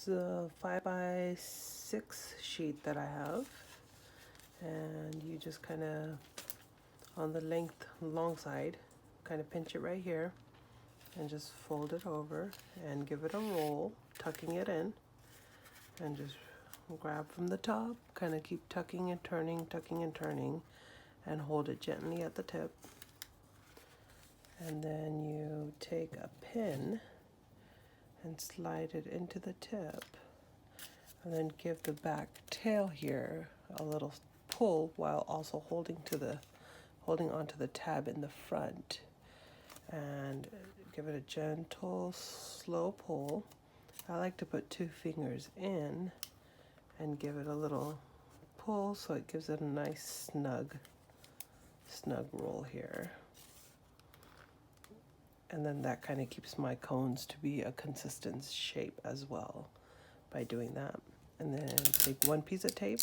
It's a 5x6 sheet that I have, and you just kind of on the long side, kind of pinch it right here and just fold it over and give it a roll, tucking it in, and just grab from the top, kind of keep tucking and turning, and hold it gently at the tip. And then you take a pin and slide it into the tip, and then give the back tail here a little pull while also holding onto the tab in the front, and give it a gentle, slow pull. I like to put 2 fingers in and give it a little pull so it gives it a nice snug roll here. And then that kind of keeps my cones to be a consistent shape as well by doing that. And then take 1 piece of tape,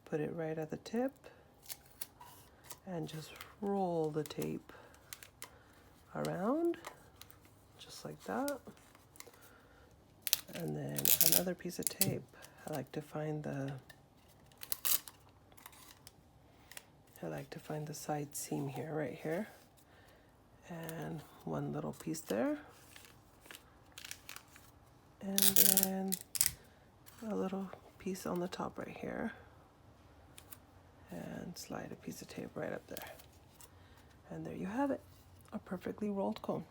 put it right at the tip, and just roll the tape around, just like that. And then another piece of tape. I like to find the side seam here, right here. And 1 little piece there. And then a little piece on the top right here. And slide a piece of tape right up there. And there you have it, a perfectly rolled cone.